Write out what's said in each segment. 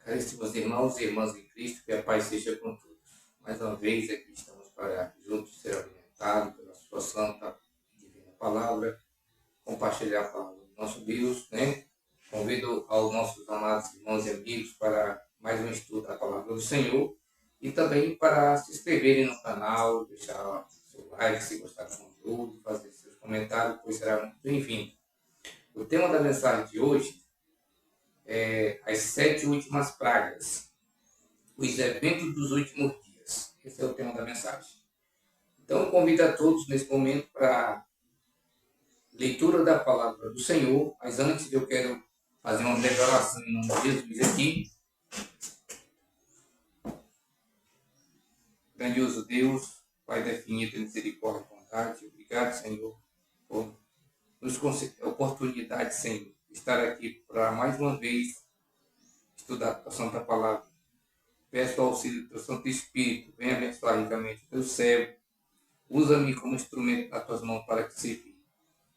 Caríssimos irmãos e irmãs em Cristo, que a paz seja com todos. Mais uma vez aqui estamos para juntos ser alimentados pela sua santa e divina palavra, compartilhar a palavra do nosso Deus, né? Convido aos nossos amados irmãos e amigos para mais um estudo da palavra do Senhor e também para se inscreverem no canal, deixar seu like se gostar do conteúdo, fazer seus comentários, pois será muito bem-vindo. O tema da mensagem de hoje é as 7 últimas pragas, os eventos dos últimos dias. Esse é o tema da mensagem. Então, eu convido a todos nesse momento para leitura da palavra do Senhor, mas antes eu quero fazer uma declaração em nome de Jesus aqui. Grandioso Deus, Pai da infinita misericórdia e bondade, obrigado, Senhor, por nos conceder a oportunidade, Senhor, de estar aqui para mais uma vez estudar a Santa Palavra. Peço o auxílio do Teu Santo Espírito, venha abençoar ricamente o Teu servo, usa-me como instrumento nas Tuas mãos para te servir.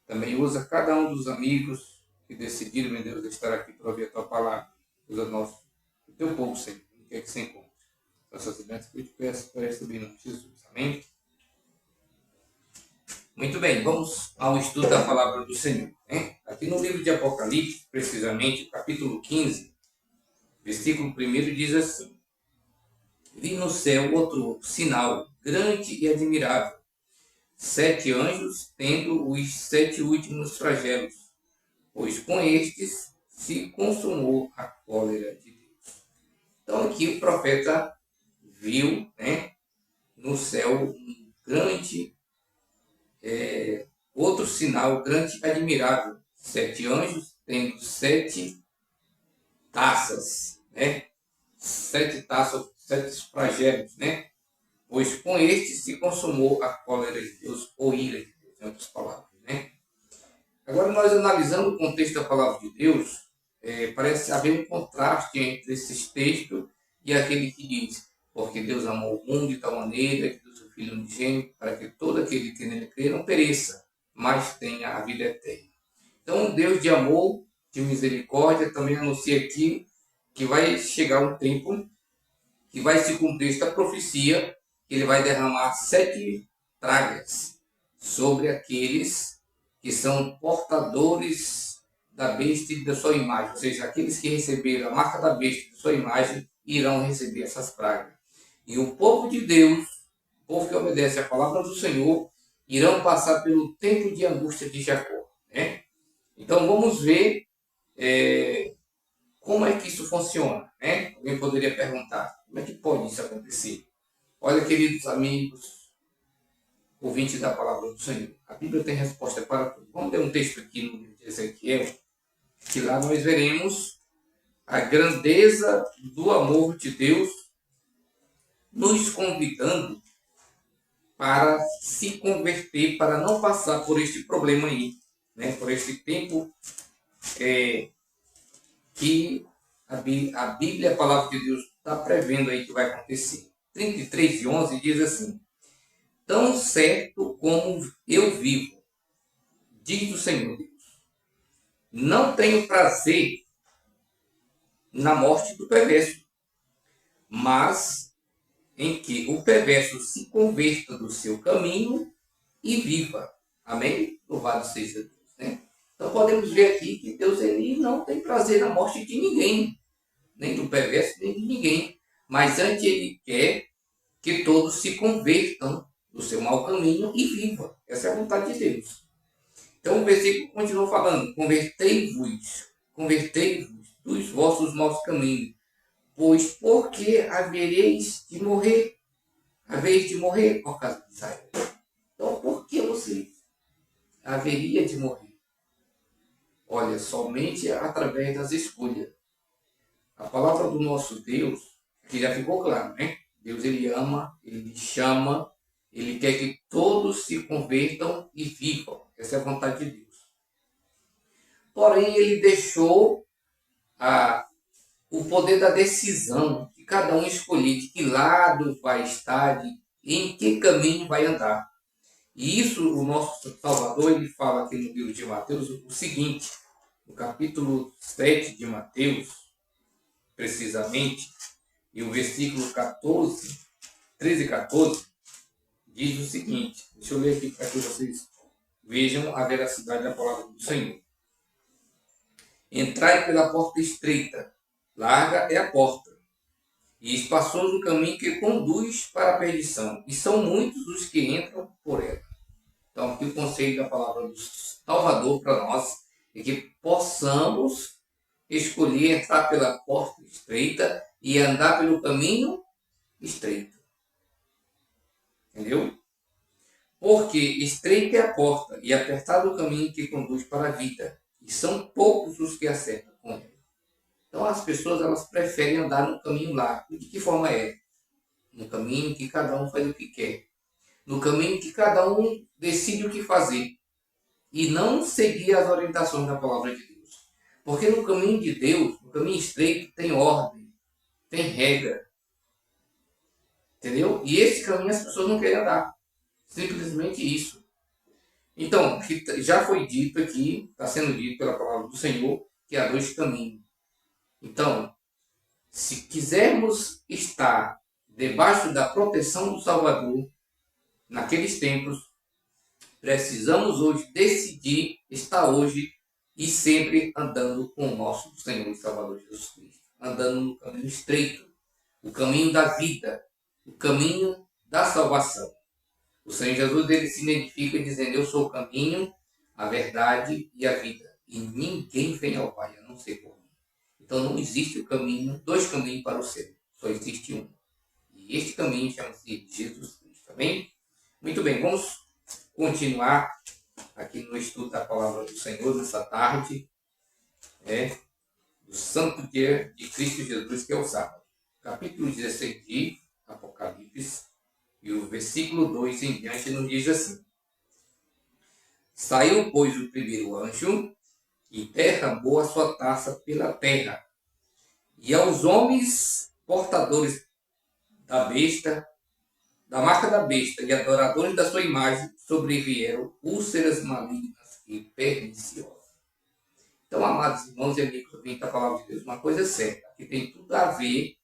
Também usa cada um dos amigos que decidiram, meu Deus, estar aqui para ouvir a Tua Palavra. Usa o Teu povo, Senhor, onde quer que se encontre. Essas bênçãos que eu te peço para esse nome de Jesus. Amém? Muito bem, vamos ao estudo da Palavra do Senhor. Né? Aqui no livro de Apocalipse, precisamente, capítulo 15, versículo 1 diz assim: Vi no céu outro sinal, grande e admirável, 7 anjos tendo os 7 últimos flagelos, pois com estes se consumou a cólera de Deus. Então aqui o profeta viu, né, no céu um grande, outro sinal grande e admirável, 7 anjos tendo 7 taças, né, 7 taças, 7 flagelos, né? Pois com este se consumou a cólera de Deus, ou ira de Deus, em outras palavras, né? Agora, nós analisando o contexto da palavra de Deus, parece haver um contraste entre esses textos e aquele que diz: porque Deus amou o mundo de tal maneira que deu seu Filho unigênito, para que todo aquele que nele crê não pereça, mas tenha a vida eterna. Então, Deus de amor, de misericórdia, também anuncia aqui que vai chegar um tempo que vai se cumprir esta profecia, que ele vai derramar 7 pragas sobre aqueles que são portadores da besta e da sua imagem, ou seja, aqueles que receberam a marca da besta e da sua imagem irão receber essas pragas. E o povo de Deus, o povo que obedece à palavra do Senhor, irão passar pelo tempo de angústia de Jacó, né? Então vamos ver como é que isso funciona, né? Alguém poderia perguntar, como é que pode isso acontecer? Olha, queridos amigos, ouvintes da palavra do Senhor, a Bíblia tem resposta para tudo. Vamos ler um texto aqui no livro de Ezequiel, que lá nós veremos a grandeza do amor de Deus nos convidando para se converter, para não passar por este problema aí, né? Por este tempo que a Bíblia, a palavra de Deus, está prevendo aí que vai acontecer. 33:11 diz assim: tão certo como eu vivo, diz o Senhor Deus, não tenho prazer na morte do perverso, mas em que o perverso se converta do seu caminho e viva. Amém? Louvado seja Deus, né? Então podemos ver aqui que Deus ele não tem prazer na morte de ninguém, nem do perverso, nem de ninguém. Mas antes ele quer que todos se convertam do seu mau caminho e viva. Essa é a vontade de Deus. Então o versículo continua falando: convertei-vos dos vossos maus caminhos, pois porque havereis de morrer por causa de Israel. Então por que você haveria de morrer? Olha, somente através das escolhas. A palavra do nosso Deus, que já ficou claro, né? Deus ele ama, ele chama, ele quer que todos se convertam e vivam. Essa é a vontade de Deus. Porém, ele deixou o poder da decisão de cada um escolher de que lado vai estar, em que caminho vai andar. E isso o nosso Salvador ele fala aqui no livro de Mateus o seguinte: no capítulo 7 de Mateus, precisamente, e o versículo 14, 13 e 14, diz o seguinte, deixa eu ler aqui para que vocês vejam a veracidade da palavra do Senhor. Entrai pela porta estreita, larga é a porta, e espaçoso o caminho que conduz para a perdição, e são muitos os que entram por ela. Então, aqui o conselho da palavra do Salvador para nós é que possamos escolher entrar pela porta estreita e andar pelo caminho estreito. Entendeu? Porque estreita é a porta e apertado o caminho que conduz para a vida, e são poucos os que acertam com ela. Então as pessoas elas preferem andar no caminho largo. De que forma é? No caminho que cada um faz o que quer. No caminho que cada um decide o que fazer. E não seguir as orientações da palavra de Deus. Porque no caminho de Deus, no caminho estreito, tem ordem, tem regra. Entendeu? E esse caminho as pessoas não querem andar. Simplesmente isso. Então, já foi dito aqui, está sendo dito pela palavra do Senhor, que há dois caminhos. Então, se quisermos estar debaixo da proteção do Salvador, naqueles tempos, precisamos hoje decidir estar hoje e sempre andando com o nosso Senhor e Salvador Jesus Cristo. Andando no caminho estreito, o caminho da vida, o caminho da salvação. O Senhor Jesus ele se identifica dizendo, eu sou o caminho, a verdade e a vida. E ninguém vem ao Pai, a não ser por mim. Então não existe o caminho, dois caminhos para o céu. Só existe um. E este caminho chama-se Jesus Cristo. Tá bem? Muito bem, vamos continuar aqui no estudo da palavra do Senhor nessa tarde. Do santo dia de Cristo Jesus, que é o sábado. Capítulo 16 de Apocalipse. E o versículo 2 em diante nos diz assim. Saiu, pois, o primeiro anjo e derramou a sua taça pela terra. E aos homens portadores da besta, da marca da besta e adoradores da sua imagem, sobrevieram úlceras malignas e perniciosas. Então, amados irmãos e amigos ouvintes da palavra de Deus, uma coisa certa, que tem tudo a ver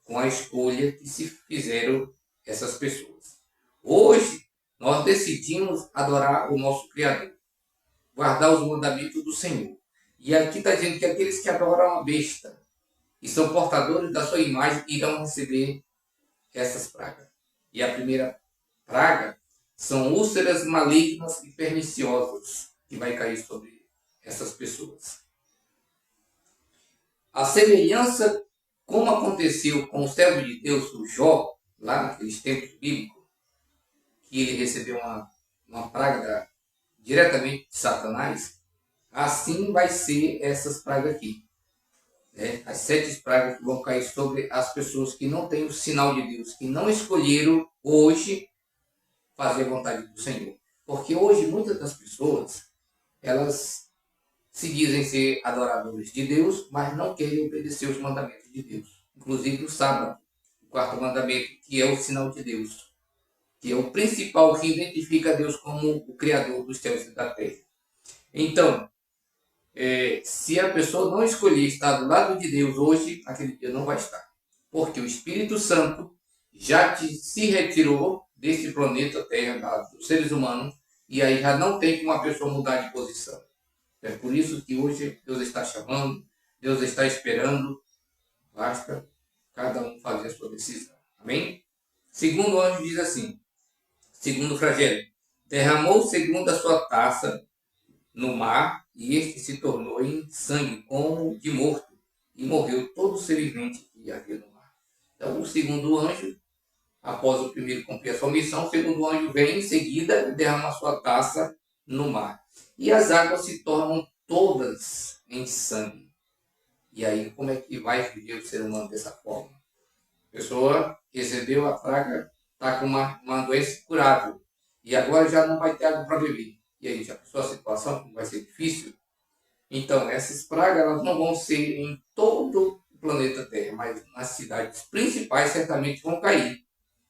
com a escolha que se fizeram essas pessoas. Hoje, nós decidimos adorar o nosso Criador, guardar os mandamentos do Senhor. E aqui está dizendo que aqueles que adoram a besta e são portadores da sua imagem irão receber essas pragas. E a primeira praga são úlceras malignas e perniciosas que vai cair sobre essas pessoas. A semelhança, como aconteceu com o servo de Deus, o Jó, lá naqueles tempos bíblicos, que ele recebeu uma praga diretamente de Satanás, assim vai ser essas pragas aqui. As 7 pragas que vão cair sobre as pessoas que não têm o sinal de Deus, que não escolheram hoje fazer a vontade do Senhor. Porque hoje muitas das pessoas, elas se dizem ser adoradores de Deus, mas não querem obedecer os mandamentos de Deus. Inclusive o sábado, o 4º mandamento, que é o sinal de Deus, que é o principal que identifica Deus como o Criador dos céus e da terra. Então, se a pessoa não escolher estar do lado de Deus hoje, aquele dia não vai estar. Porque o Espírito Santo já se retirou desse planeta Terra, dos seres humanos, e aí já não tem como uma pessoa mudar de posição. É por isso que hoje Deus está chamando, Deus está esperando, basta cada um fazer a sua decisão. Amém? Segundo anjo diz assim, segundo flagelo, derramou segundo a sua taça no mar, e este se tornou em sangue como de morto, e morreu todo ser vivente que havia no mar. Então, o segundo anjo, após o primeiro cumprir a sua missão, o segundo anjo vem em seguida e derrama a sua taça no mar. E as águas se tornam todas em sangue. E aí, como é que vai viver o ser humano dessa forma? A pessoa recebeu a praga, está com uma doença curável, e agora já não vai ter água para beber. E aí, já pensou a situação, vai ser difícil? Então, essas pragas elas não vão ser em todo o planeta Terra, mas nas cidades principais certamente vão cair.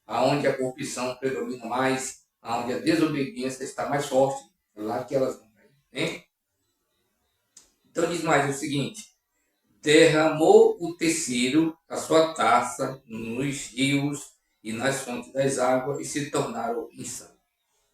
Aonde a corrupção predomina mais, aonde a desobediência está mais forte, é lá que elas vão cair. Né? Então, diz mais o seguinte, derramou o terceiro a sua taça nos rios e nas fontes das águas e se tornaram em sangue.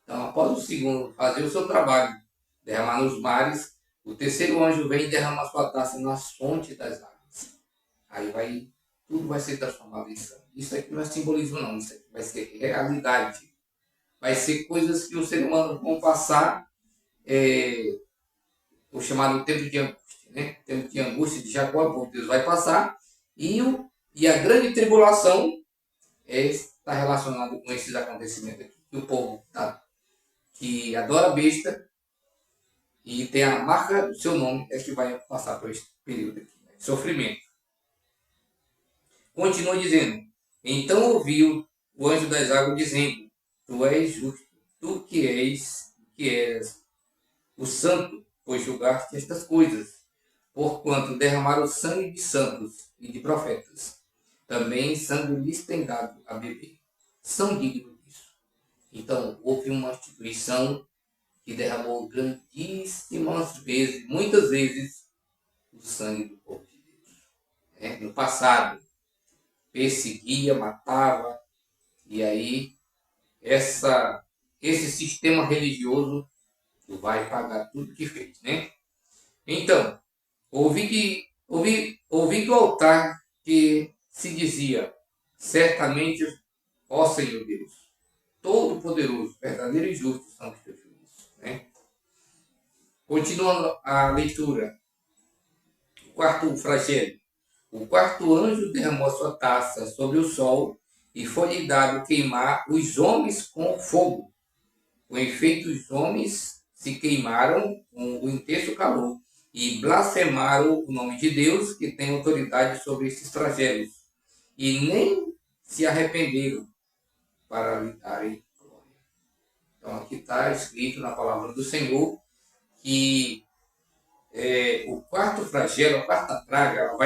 Então, após o segundo fazer o seu trabalho, derramar nos mares, o terceiro anjo vem e derrama a sua taça nas fontes das águas. Aí tudo vai ser transformado em sangue. Isso aqui não é simbolismo não, isso aqui vai ser realidade. Vai ser coisas que os seres humanos vão passar, o chamado tempo de angústia, né? O tempo de angústia de Jacó, Deus vai passar, e a grande tribulação está relacionada com esses acontecimentos aqui. O povo que adora a besta e tem a marca do seu nome é que vai passar por esse período aqui, né? Sofrimento. Continua dizendo: então ouviu o anjo das águas dizendo: tu és justo, tu que és o santo, pois julgaste estas coisas, porquanto derramaram sangue de santos e de profetas. Também sangue lhes tem dado a beber. São dignos disso. Então, houve uma instituição que derramou grandíssimas vezes, muitas vezes, o sangue do povo de Deus. No passado, perseguia, matava, e aí esse sistema religioso vai pagar tudo que fez, né? Então, ouvi do altar que se dizia: certamente, ó Senhor Deus, Todo-Poderoso, verdadeiro e justo são os teus juízos, né? Continuando a leitura, o quarto flagelo. O quarto anjo derramou a sua taça sobre o sol e foi-lhe dado queimar os homens com fogo. Com efeito, os homens se queimaram com o intenso calor e blasfemaram o nome de Deus, que tem autoridade sobre esses flagelos, e nem se arrependeram para lhe darem glória. Então, aqui está escrito na palavra do Senhor que o quarto flagelo, a quarta praga,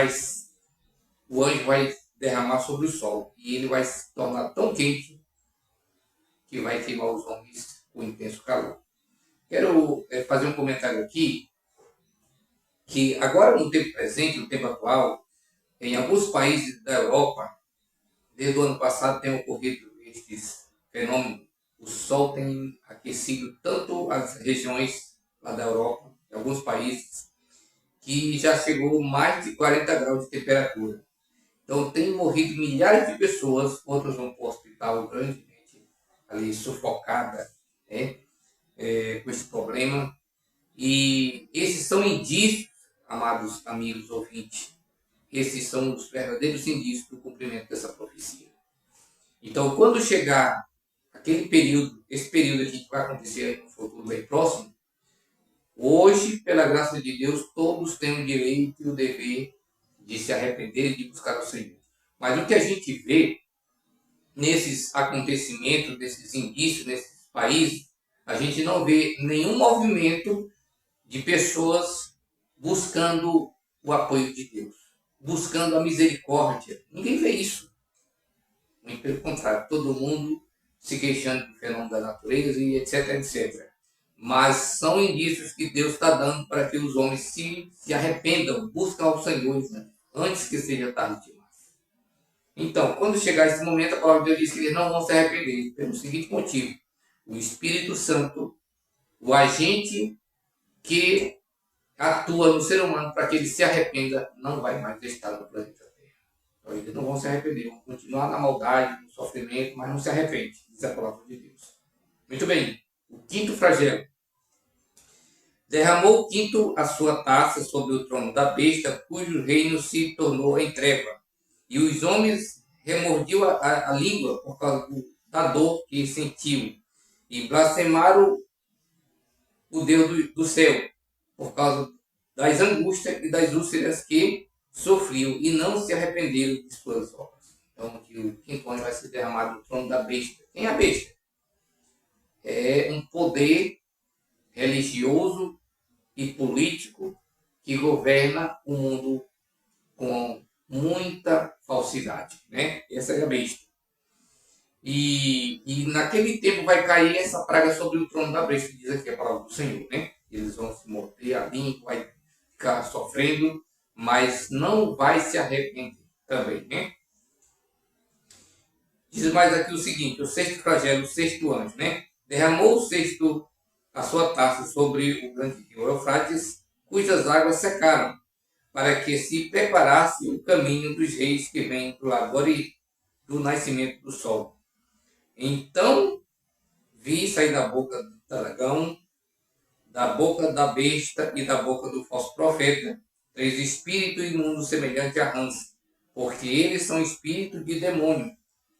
o anjo vai derramar sobre o sol e ele vai se tornar tão quente que vai queimar os homens com intenso calor. Quero fazer um comentário aqui, que agora no tempo presente, no tempo atual, em alguns países da Europa, desde o ano passado tem ocorrido esses fenômenos. O sol tem aquecido tanto as regiões lá da Europa, em alguns países, que já chegou mais de 40 graus de temperatura. Então tem morrido milhares de pessoas, outras vão para o hospital grandemente ali sufocada, com esse problema. E esses são indícios, amados amigos ouvintes, esses são os verdadeiros indícios do cumprimento dessa profecia. Então, quando chegar esse período aqui que vai acontecer no futuro bem próximo, hoje, pela graça de Deus, todos têm o direito e o dever de se arrepender e de buscar o Senhor. Mas o que a gente vê nesses acontecimentos, nesses indícios, nesses países, a gente não vê nenhum movimento de pessoas buscando o apoio de Deus, buscando a misericórdia. Ninguém vê isso. Muito pelo contrário, todo mundo se queixando do fenômeno da natureza e etc, etc. Mas são indícios que Deus está dando para que os homens se arrependam, buscam ao Senhor, né? Antes que seja tarde demais. Então, quando chegar esse momento, a palavra de Deus diz que eles não vão se arrepender, pelo seguinte motivo: o Espírito Santo, o agente que atua no ser humano para que ele se arrependa, não vai mais estar no planeta Terra. Então, eles não vão se arrepender, vão continuar na maldade, no sofrimento, mas não se arrepende, diz a palavra de Deus. Muito bem, o quinto flagelo. Derramou o quinto a sua taça sobre o trono da besta, cujo reino se tornou em treva. E os homens remordiam a língua por causa da dor que sentiu, e blasfemaram o Deus do céu, por causa das angústias e das úlceras que sofriam, e não se arrependeram de suas obras. Então, aqui o quinto anjo vai ser derramado no trono da besta. Quem é a besta? É um poder religioso e político que governa o mundo com muita falsidade, né? Essa é a besta. E naquele tempo vai cair essa praga sobre o trono da besta, que diz aqui a palavra do Senhor, né? Eles vão se morder a língua, vai ficar sofrendo, mas não vai se arrepender também, né? Diz mais aqui o seguinte, o sexto flagelo, o sexto anjo, né? Derramou o sexto a sua taça sobre o grande rio Eufrates, cujas águas secaram, para que se preparasse o caminho dos reis que vêm do lado do nascimento do sol. Então vi sair da boca do dragão, da boca da besta e da boca do falso profeta, três espíritos imundos semelhantes a rãs, porque eles são espíritos de demônio,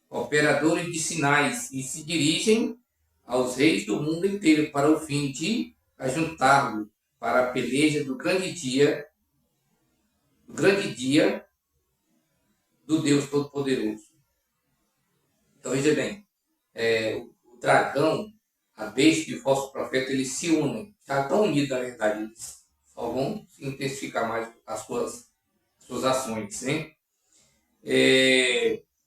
operadores de sinais, e se dirigem aos reis do mundo inteiro para o fim de ajuntá-lo para a peleja do grande dia do Deus Todo-Poderoso. Então veja bem, o dragão, a besta e o falso profeta, eles se unem, já estão unidos na verdade, eles só vão intensificar mais as suas ações, né?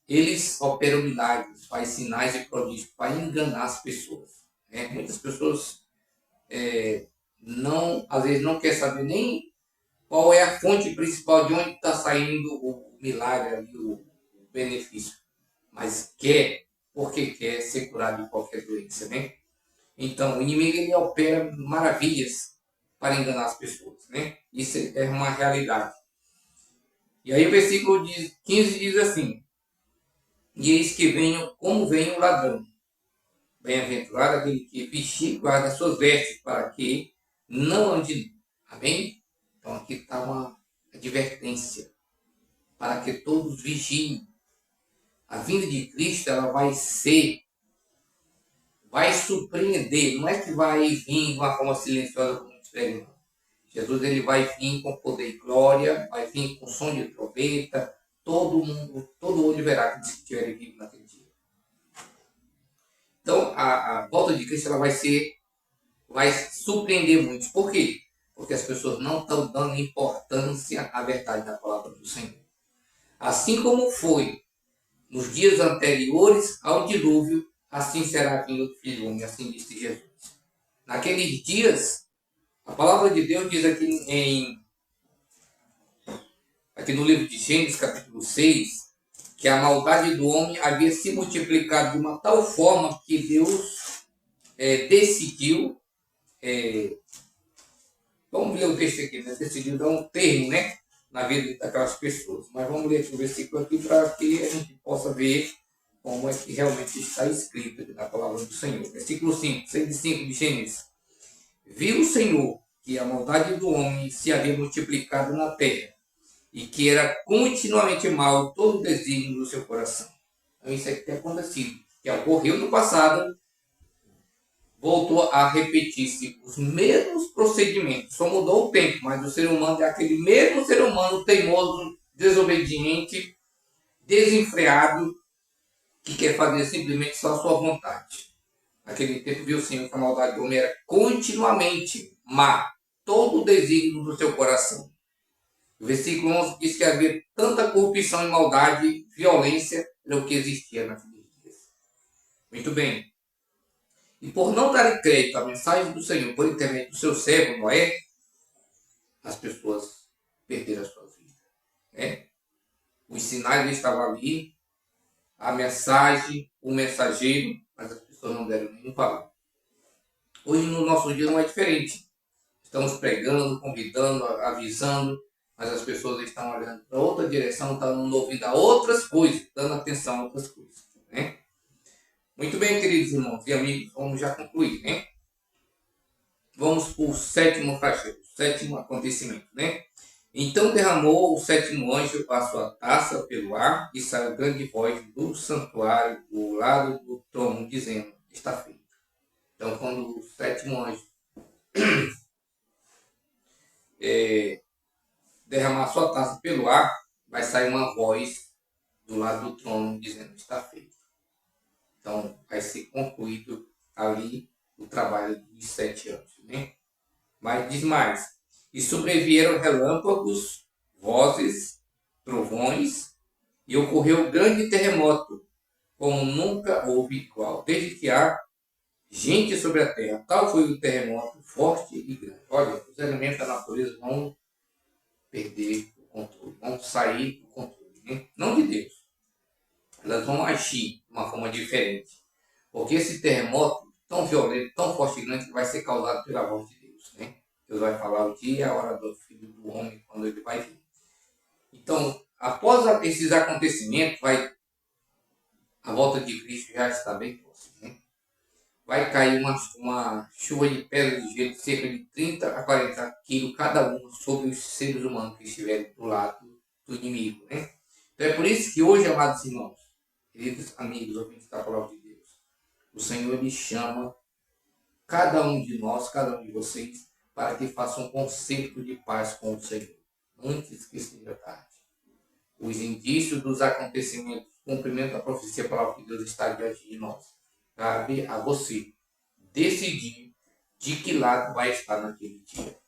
Eles operam milagres, fazem sinais e prodígios para enganar as pessoas, né? Muitas pessoas às vezes não querem saber nem qual é a fonte principal de onde está saindo o milagre e o benefício, mas porque quer ser curado de qualquer doença, né? Então, o inimigo ele opera maravilhas para enganar as pessoas, né? Isso é uma realidade. E aí o versículo 15 diz assim, e eis que venho como vem o ladrão. Bem-aventurado aquele que vigia e guarda suas vestes, para que não ande. Amém? Então aqui está uma advertência, para que todos vigiem. A vinda de Cristo ela vai surpreender, não é que vai vir de uma forma silenciosa como muitos pregam. Jesus ele vai vir com poder e glória, vai vir com som de trombeta, todo olho verá que estiver vivo naquele dia. Então a volta de Cristo ela vai surpreender muitos. Por quê? Porque as pessoas não estão dando importância à verdade da palavra do Senhor. Assim como foi nos dias anteriores ao dilúvio, assim será a vinda do Filho do Homem, assim disse Jesus. Naqueles dias, a palavra de Deus diz aqui no livro de Gênesis, capítulo 6, que a maldade do homem havia se multiplicado de uma tal forma que Deus decidiu, vamos ler o texto aqui, né? Decidiu dar um termo, né, na vida daquelas pessoas. Mas vamos ler aqui o versículo aqui para que a gente possa ver como é que realmente está escrito na palavra do Senhor. Versículo 5, 6:5 de Gênesis. Viu o Senhor que a maldade do homem se havia multiplicado na terra, e que era continuamente mal todo o desígnio do seu coração. Então isso é que tem acontecido, que ocorreu no passado, voltou a repetir-se os mesmos procedimentos. Só mudou o tempo, mas o ser humano é aquele mesmo ser humano teimoso, desobediente, desenfreado, que quer fazer simplesmente só a sua vontade. Naquele tempo viu o Senhor que a maldade do homem era continuamente má, todo o desígnio do seu coração. O versículo 11 diz que havia tanta corrupção e maldade, violência, era o que existia naqueles dias. Muito bem. E por não darem crédito à mensagem do Senhor por intermédio do seu servo Noé, as pessoas perderam as suas vidas. Né? Os sinais estavam ali, a mensagem, o mensageiro, mas as pessoas não deram nenhum valor. Hoje, no nosso dia, não é diferente. Estamos pregando, convidando, avisando, mas as pessoas estão olhando para outra direção, estão ouvindo a outras coisas, dando atenção a outras coisas. Né? Muito bem, queridos irmãos e amigos, vamos já concluir, né? Vamos para o sétimo flagelo, o sétimo acontecimento, né? Então derramou o sétimo anjo a sua taça pelo ar e saiu grande voz do santuário do lado do trono, dizendo, está feito. Então, quando o sétimo anjo derramar a sua taça pelo ar, vai sair uma voz do lado do trono, dizendo, está feito. Então, vai ser concluído ali o trabalho dos 7 anos. Né? Mas diz mais. E sobrevieram relâmpagos, vozes, trovões, e ocorreu grande terremoto, como nunca houve igual, desde que há gente sobre a terra. Tal foi o terremoto, forte e grande. Olha, os elementos da natureza vão perder controle, vão sair do controle, né? Não de Deus. Elas vão agir de uma forma diferente. Porque esse terremoto tão violento, tão forte e grande, vai ser causado pela voz de Deus, né? Deus vai falar o dia e a hora do Filho do Homem, quando ele vai vir. Então, após esses acontecimentos, a volta de Cristo já está bem próxima, né? Vai cair uma chuva de pedra de gelo de cerca de 30 a 40 quilos cada uma sobre os seres humanos que estiverem do lado do inimigo, né? Então é por isso que hoje, amados irmãos, queridos amigos, ouvintes da palavra de Deus, o Senhor ele chama cada um de nós, cada um de vocês, para que faça um concerto de paz com o Senhor, antes que seja tarde. Os indícios dos acontecimentos, o cumprimento da profecia, a palavra de Deus está diante de nós. Cabe a você decidir de que lado vai estar naquele dia.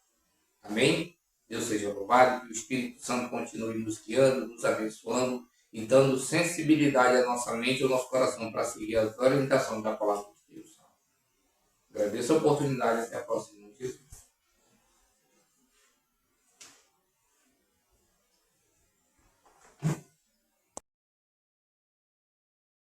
Amém? Deus seja louvado, que o Espírito Santo continue nos guiando, nos abençoando e dando sensibilidade à nossa mente e ao nosso coração para seguir as orientações da palavra de Deus. Agradeço a oportunidade e até a próxima.